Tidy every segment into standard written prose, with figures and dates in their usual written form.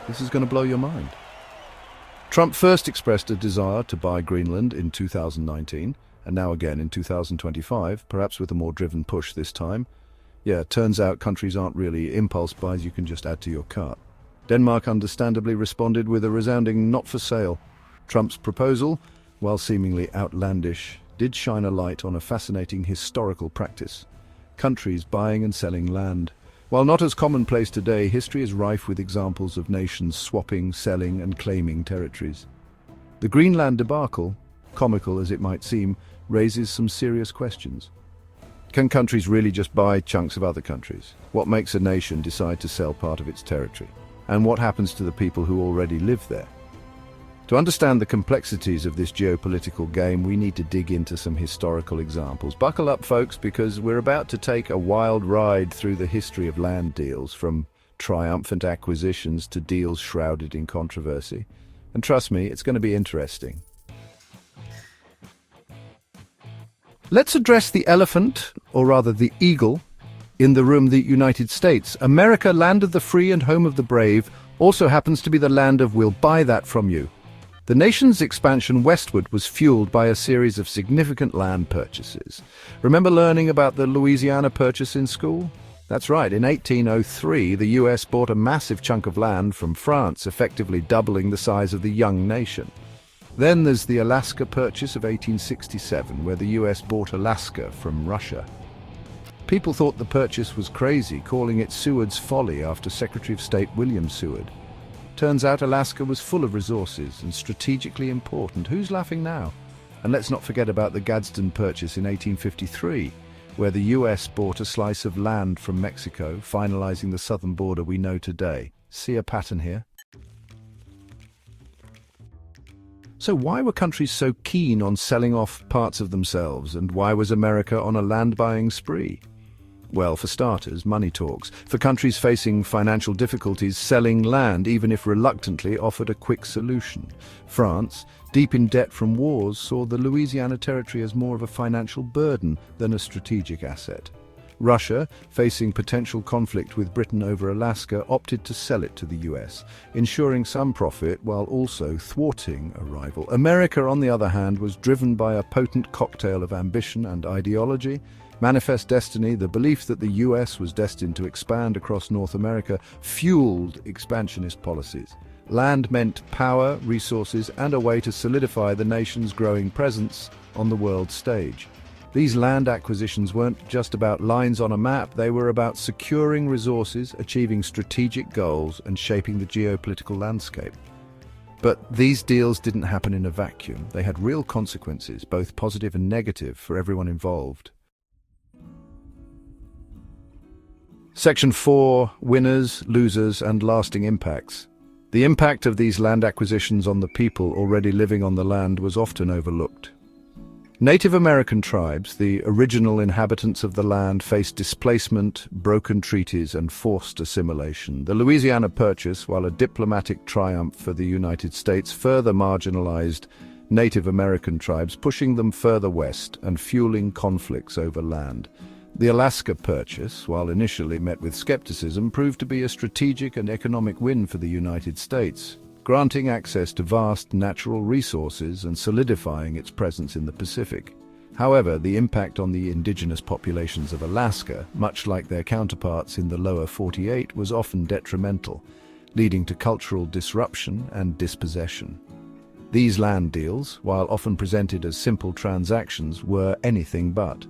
This is going to blow your mind. Trump first expressed a desire to buy Greenland in 2019, and now again in 2025, perhaps with a more driven push this time. Yeah, turns out countries aren't really impulse buys you can just add to your cart. Denmark understandably responded with a resounding not for sale. Trump's proposal, while seemingly outlandish, did shine a light on a fascinating historical practice: countries buying and selling land. While not as commonplace today, history is rife with examples of nations swapping, selling, and claiming territories. The Greenland debacle, comical as it might seem, raises some serious questions. Can countries really just buy chunks of other countries? What makes a nation decide to sell part of its territory? And what happens to the people who already live there? To understand the complexities of this geopolitical game, we need to dig into some historical examples. Buckle up, folks, because we're about to take a wild ride through the history of land deals, from triumphant acquisitions to deals shrouded in controversy. And trust me, it's going to be interesting. Let's address the elephant, or rather the eagle, in the room: the United States. America, land of the free and home of the brave, also happens to be the land of "we'll buy that from you." The nation's expansion westward was fueled by a series of significant land purchases. Remember learning about the Louisiana Purchase in school? That's right, in 1803, the US bought a massive chunk of land from France, effectively doubling the size of the young nation. Then there's the Alaska Purchase of 1867, where the US bought Alaska from Russia. People thought the purchase was crazy, calling it Seward's folly after Secretary of State William Seward. Turns out Alaska was full of resources and strategically important. Who's laughing now? And let's not forget about the Gadsden Purchase in 1853, where the US bought a slice of land from Mexico, finalizing the southern border we know today. See a pattern here? So why were countries so keen on selling off parts of themselves, and why was America on a land-buying spree? Well, for starters, money talks. For countries facing financial difficulties, selling land, even if reluctantly, offered a quick solution. France, deep in debt from wars, saw the Louisiana Territory as more of a financial burden than a strategic asset. Russia, facing potential conflict with Britain over Alaska, opted to sell it to the US, ensuring some profit while also thwarting a rival. America, on the other hand, was driven by a potent cocktail of ambition and ideology. Manifest destiny, the belief that the US was destined to expand across North America, fueled expansionist policies. Land meant power, resources, and a way to solidify the nation's growing presence on the world stage. These land acquisitions weren't just about lines on a map, they were about securing resources, achieving strategic goals, and shaping the geopolitical landscape. But these deals didn't happen in a vacuum. They had real consequences, both positive and negative, for everyone involved. Section 4. Winners, losers, and lasting impacts. The impact of these land acquisitions on the people already living on the land was often overlooked. Native American tribes, the original inhabitants of the land, faced displacement, broken treaties, and forced assimilation. The Louisiana Purchase, while a diplomatic triumph for the United States, further marginalized Native American tribes, pushing them further west and fueling conflicts over land. The Alaska Purchase, while initially met with skepticism, proved to be a strategic and economic win for the United States, granting access to vast natural resources and solidifying its presence in the Pacific. However, the impact on the indigenous populations of Alaska, much like their counterparts in the lower 48, was often detrimental, leading to cultural disruption and dispossession. These land deals, while often presented as simple transactions, were anything but.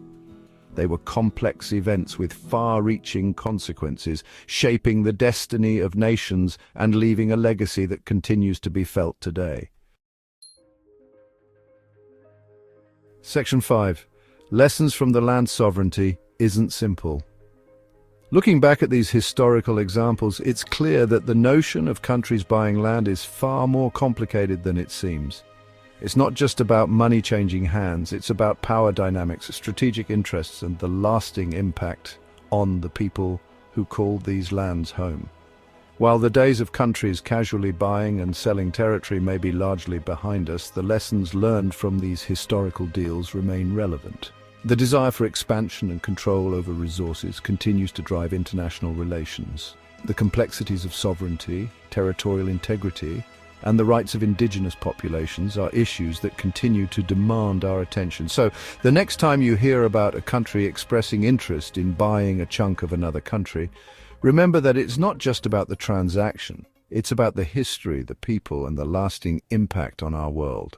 They were complex events with far-reaching consequences, shaping the destiny of nations and leaving a legacy that continues to be felt today. Section 5. Lessons from the land sovereignty isn't simple. Looking back at these historical examples, it's clear that the notion of countries buying land is far more complicated than it seems. It's not just about money changing hands, it's about power dynamics, strategic interests, and the lasting impact on the people who called these lands home. While the days of countries casually buying and selling territory may be largely behind us, the lessons learned from these historical deals remain relevant. The desire for expansion and control over resources continues to drive international relations. The complexities of sovereignty, territorial integrity, and the rights of indigenous populations are issues that continue to demand our attention. So, the next time you hear about a country expressing interest in buying a chunk of another country, remember that it's not just about the transaction. It's about the history, the people, and the lasting impact on our world.